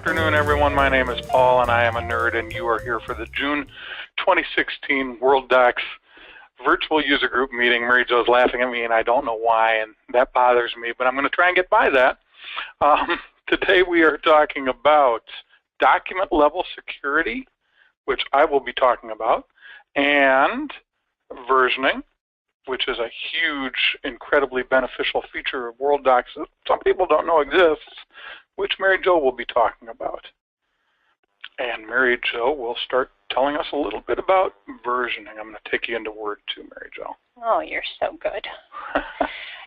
afternoon, everyone. My name is Paul, and I am a nerd, and you are here for the June 2016 Worldox virtual user group meeting. Mary Jo's laughing at me, and I don't know why, and that bothers me, but I'm going to try and get by that. Today we are talking about document level security, which I will be talking about, and versioning, which is a huge, incredibly beneficial feature of Worldox that some people don't know exists, which Mary Jo will be talking about. And Mary Jo will start telling us a little bit about versioning. I'm going to take you into Word too, Mary Jo. Oh, you're so good.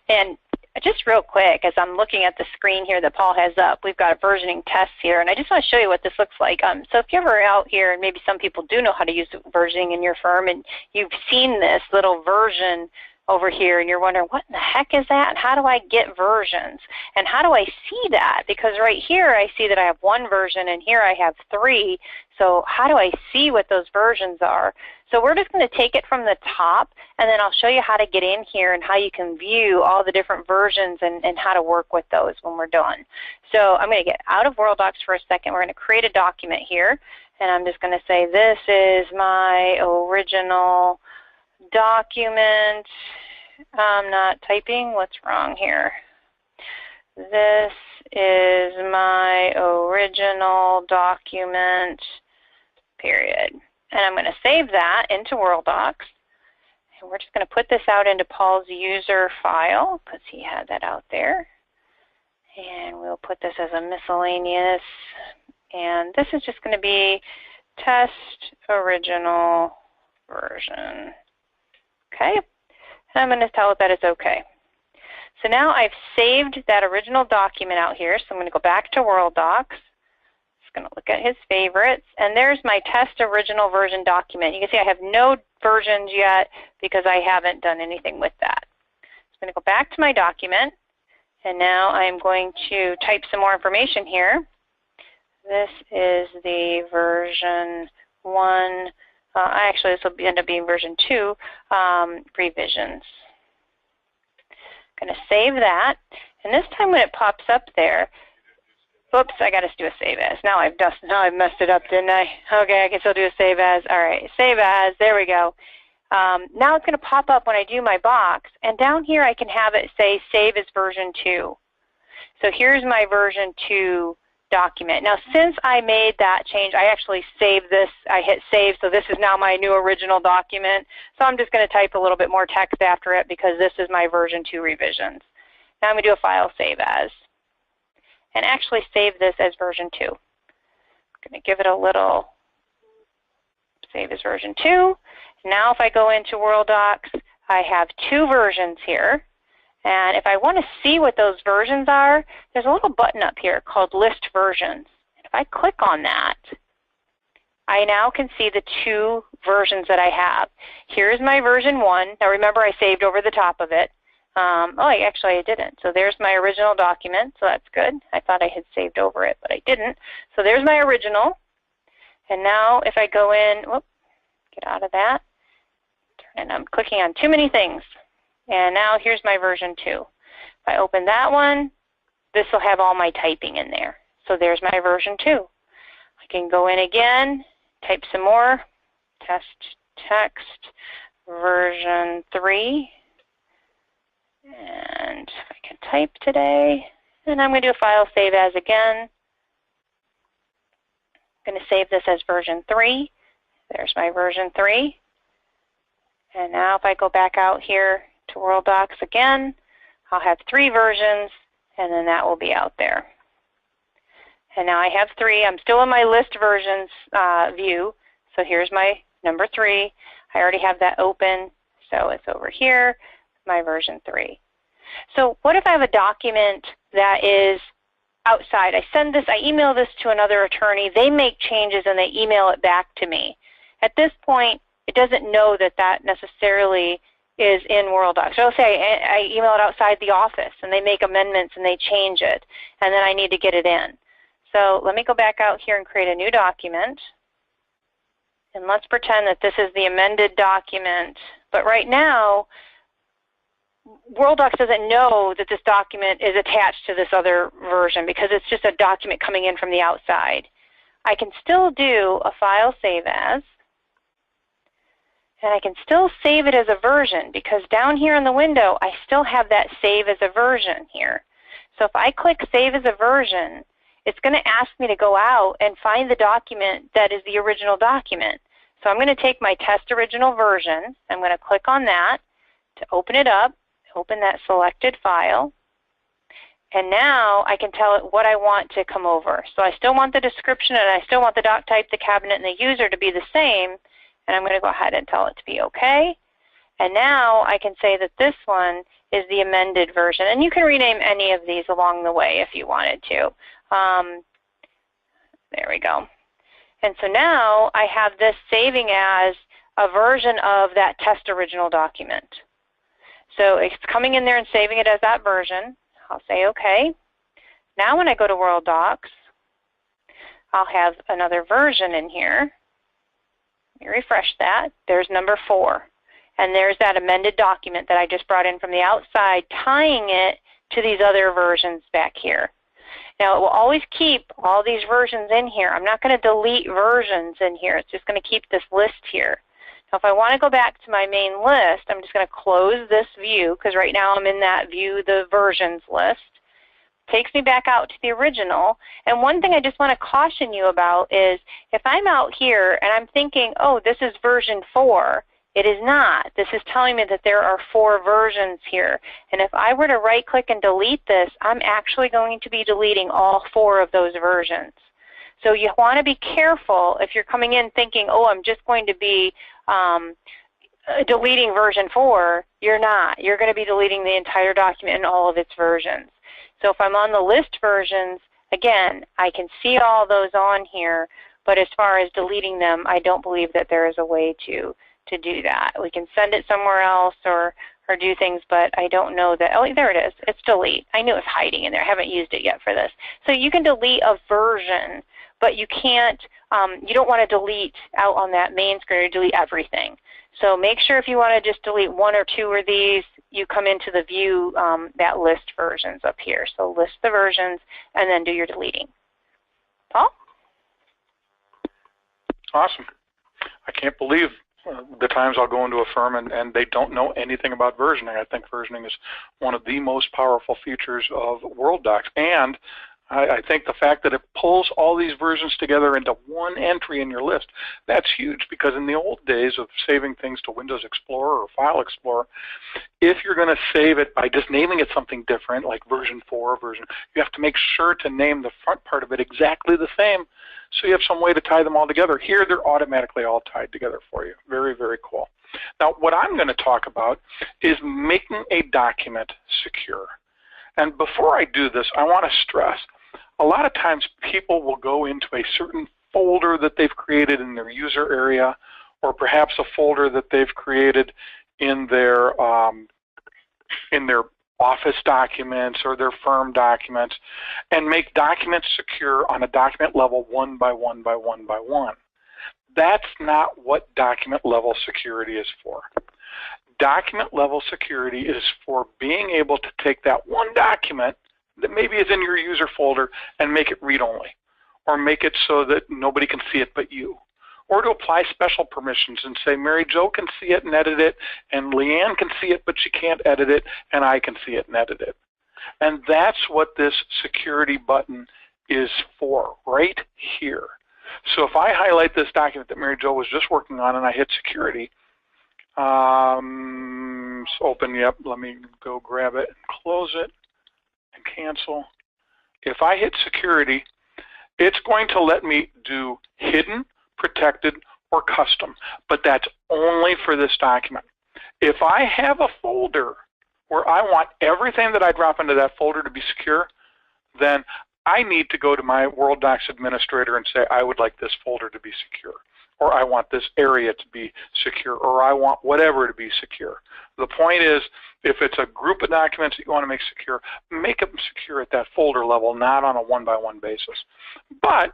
And just real quick, as I'm looking at the screen here that Paul has up, we've got a versioning test here, and I just want to show you what this looks like. So if you're ever out here, and maybe some people do know how to use versioning in your firm, and you've seen this little version over here, and you're wondering, what in the heck is that? And how do I get versions? And how do I see that? Because right here I see that I have one version, and here I have three. So how do I see what those versions are? So we're just going to take it from the top, and then I'll show you how to get in here and how you can view all the different versions and how to work with those when we're done. So I'm going to get out of Worldox for a second. We're going to create a document here, and I'm just going to say this is my original document. I'm not typing. What's wrong here? This is my original document, period. And I'm going to save that into Worldox. And we're just going to put this out into Paul's user file because he had that out there. And we'll put this as a miscellaneous. And this is just going to be test original version. Okay, and I'm going to tell it that it's okay. So now I've saved that original document out here, so I'm going to go back to Worldox. Just going to look at his favorites, and there's my test original version document. You can see I have no versions yet because I haven't done anything with that. So I'm going to go back to my document, and now I'm going to type some more information here. This is the version 1. Actually, this will end up being version 2, revisions. I'm going to save that. And this time when it pops up there, oops, I got to do a save as. Now I've messed it up, didn't I? Okay, I can still do a save as. All right, save as. There we go. Now it's going to pop up when I do my box. And down here I can have it say save as version 2. So here's my version 2 document. Now since I made that change, I actually saved this. I hit save, so this is now my new original document. So I'm just going to type a little bit more text after it because this is my version 2 revisions. Now I'm going to do a file save as and actually save this as version 2. I'm going to give it a little save as version 2. Now if I go into Worldox, I have 2 versions here. And if I want to see what those versions are, there's a little button up here called List Versions. And if I click on that, I now can see the 2 versions that I have. Here's my version 1. Now remember I saved over the top of it. Actually I didn't. So there's my original document, so that's good. I thought I had saved over it, but I didn't. So there's my original. And now if I go in, whoop, get out of that. And I'm clicking on too many things. And now here's my version 2. If I open that one, this will have all my typing in there. So there's my version 2. I can go in again, type some more, test text version 3. And if I can type today, and I'm going to do a file save as again. I'm going to save this as version 3. There's my version 3. And now if I go back out here to Worldox again, I'll have 3 versions, and then that will be out there. And now I have 3. I'm still in my list versions view, so here's my number 3. I already have that open, so it's over here, my version 3. So what if I have a document that is outside? I email this to another attorney, they make changes and they email it back to me. At this point, it doesn't know that that necessarily is in Worldox. So let's say I email it outside the office and they make amendments and they change it, and then I need to get it in. So let me go back out here and create a new document. And let's pretend that this is the amended document. But right now, Worldox doesn't know that this document is attached to this other version because it's just a document coming in from the outside. I can still do a file save as, and I can still save it as a version because down here in the window I still have that save as a version here. So if I click save as a version, it's going to ask me to go out and find the document that is the original document. So I'm going to take my test original version. I'm going to click on that to open it up, open that selected file. And now I can tell it what I want to come over. So I still want the description and I still want the doc type, the cabinet, and the user to be the same. And I'm going to go ahead and tell it to be OK. And now I can say that this one is the amended version. And you can rename any of these along the way if you wanted to. There we go. And so now I have this saving as a version of that test original document. So it's coming in there and saving it as that version. I'll say OK. Now when I go to Worldox, I'll have another version in here. Let me refresh that. There's number 4. And there's that amended document that I just brought in from the outside, tying it to these other versions back here. Now, it will always keep all these versions in here. I'm not going to delete versions in here. It's just going to keep this list here. Now, if I want to go back to my main list, I'm just going to close this view because right now I'm in that view the versions list. Takes me back out to the original. And one thing I just want to caution you about is if I'm out here and I'm thinking, oh, this is version 4, it is not. This is telling me that there are 4 versions here. And if I were to right-click and delete this, I'm actually going to be deleting all 4 of those versions. So you want to be careful if you're coming in thinking, oh, I'm just going to be deleting version 4. You're not. You're going to be deleting the entire document and all of its versions. So if I'm on the list versions, again, I can see all those on here. But as far as deleting them, I don't believe that there is a way to do that. We can send it somewhere else or do things, but I don't know that. Oh, there it is. It's delete. I knew it was hiding in there. I haven't used it yet for this. So you can delete a version, but you can't, you don't want to delete out on that main screen or delete everything. So make sure if you want to just delete 1 or 2 of these, you come into the view that list versions up here. So list the versions and then do your deleting. Paul? Awesome. I can't believe the times I'll go into a firm and they don't know anything about versioning. I think versioning is one of the most powerful features of Worldox. And I think the fact that it pulls all these versions together into one entry in your list, that's huge, because in the old days of saving things to Windows Explorer or File Explorer, if you're going to save it by just naming it something different, like version 4 version, you have to make sure to name the front part of it exactly the same so you have some way to tie them all together. Here, they're automatically all tied together for you. Very, very cool. Now, what I'm going to talk about is making a document secure. And before I do this, I want to stress, a lot of times people will go into a certain folder that they've created in their user area, or perhaps a folder that they've created in their office documents or their firm documents, and make documents secure on a document level 1 by 1 by 1 by 1. That's not what document level security is for. Document level security is for being able to take that one document that maybe is in your user folder and make it read-only, or make it so that nobody can see it but you, or to apply special permissions and say Mary Jo can see it and edit it, and Leanne can see it but she can't edit it, and I can see it and edit it. And that's what this security button is for, right here. So if I highlight this document that Mary Jo was just working on and I hit security, it's open, yep, let me go grab it and close it and cancel. If I hit security, it's going to let me do hidden, protected, or custom, but that's only for this document. If I have a folder where I want everything that I drop into that folder to be secure, then I need to go to my Worldox administrator and say, I would like this folder to be secure, or I want this area to be secure, or I want whatever to be secure. The point is, if it's a group of documents that you want to make secure, make them secure at that folder level, not on a 1 by 1 basis. But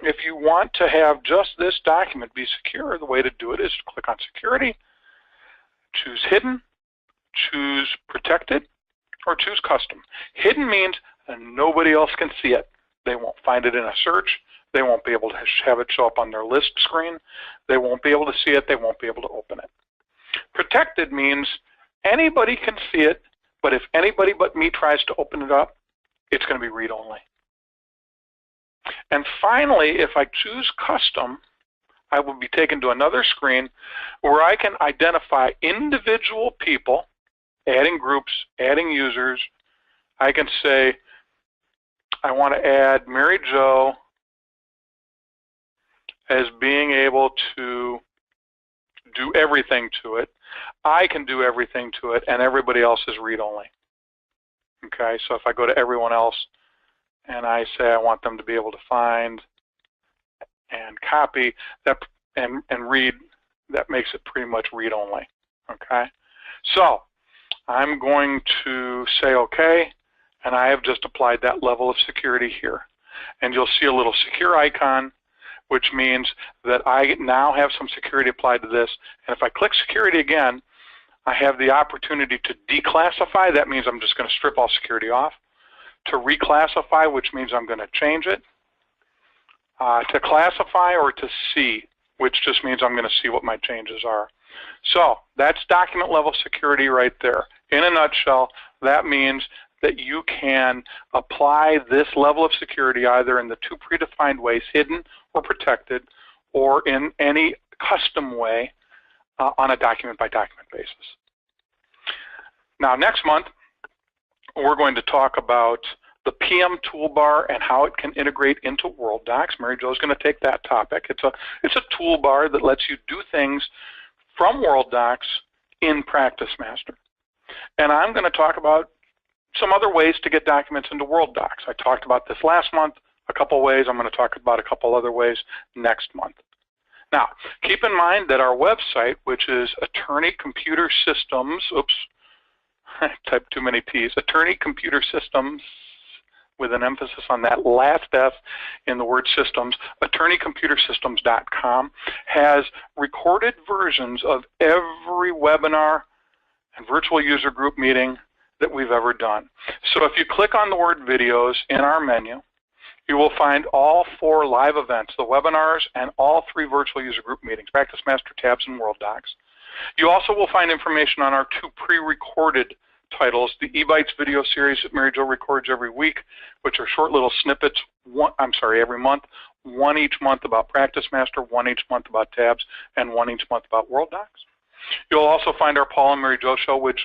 if you want to have just this document be secure, the way to do it is to click on security, choose hidden, choose protected or choose custom. Hidden means nobody else can see it. They won't find it in a search. They won't be able to have it show up on their list screen. They won't be able to see it. They won't be able to open it. Protected means anybody can see it, but if anybody but me tries to open it up, it's going to be read-only. And finally, if I choose custom, I will be taken to another screen where I can identify individual people, adding groups, adding users. I can say, I want to add Mary Jo as being able to do everything to it. I can do everything to it, and everybody else is read-only. Okay, so if I go to everyone else and I say I want them to be able to find and copy that and read, that makes it pretty much read-only. Okay, so I'm going to say OK, and I have just applied that level of security here. And you'll see a little secure icon, which means that I now have some security applied to this. And if I click security again, I have the opportunity to declassify. That means I'm just going to strip all security off. To reclassify, which means I'm going to change it. To classify, or to see, which just means I'm going to see what my changes are. So that's document level security right there. In a nutshell, that means that you can apply this level of security either in the two predefined ways, hidden or protected, or in any custom way on a document-by-document basis. Now, next month, we're going to talk about the PM toolbar and how it can integrate into Worldox. Mary Jo is going to take that topic. It's a toolbar that lets you do things from Worldox in PracticeMaster. And I'm going to talk about some other ways to get documents into Worldox. I talked about this last month, a couple ways. I'm going to talk about a couple other ways next month. Now, keep in mind that our website, which is Attorney Computer Systems, oops, I typed too many T's, Attorney Computer Systems, with an emphasis on that last F in the word systems, attorneycomputersystems.com, has recorded versions of every webinar and virtual user group meeting that we've ever done. So if you click on the word videos in our menu, you will find all 4 live events, the webinars and all 3 virtual user group meetings, PracticeMaster, Tabs, and Worldox. You also will find information on our 2 pre-recorded titles, the eBytes video series that Mary Jo records every week, which are short little snippets, every month, 1 each month about PracticeMaster, 1 each month about Tabs, and 1 each month about Worldox. You'll also find our Paul and Mary Jo show, which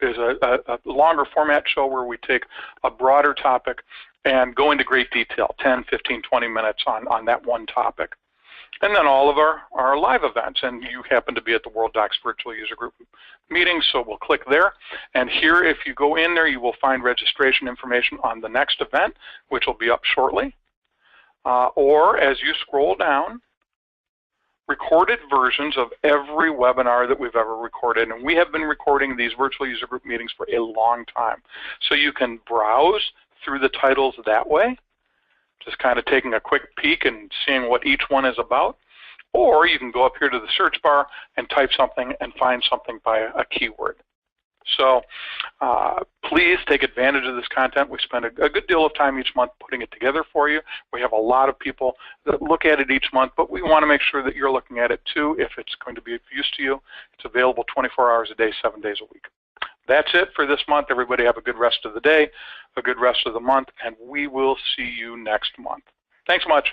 is a longer format show where we take a broader topic and go into great detail, 10, 15, 20 minutes on that one topic. And then all of our live events, and you happen to be at the Worldox Virtual User Group meetings, so we'll click there. And here, if you go in there, you will find registration information on the next event, which will be up shortly. Or as you scroll down, recorded versions of every webinar that we've ever recorded. And we have been recording these virtual user group meetings for a long time. So you can browse through the titles that way, just kind of taking a quick peek and seeing what each one is about. Or you can go up here to the search bar and type something and find something by a keyword. So please take advantage of this content. We spend a good deal of time each month putting it together for you. We have a lot of people that look at it each month, but we want to make sure that you're looking at it too if it's going to be of use to you. It's available 24 hours a day, 7 days a week. That's it for this month. Everybody have a good rest of the day, a good rest of the month, and we will see you next month. Thanks much.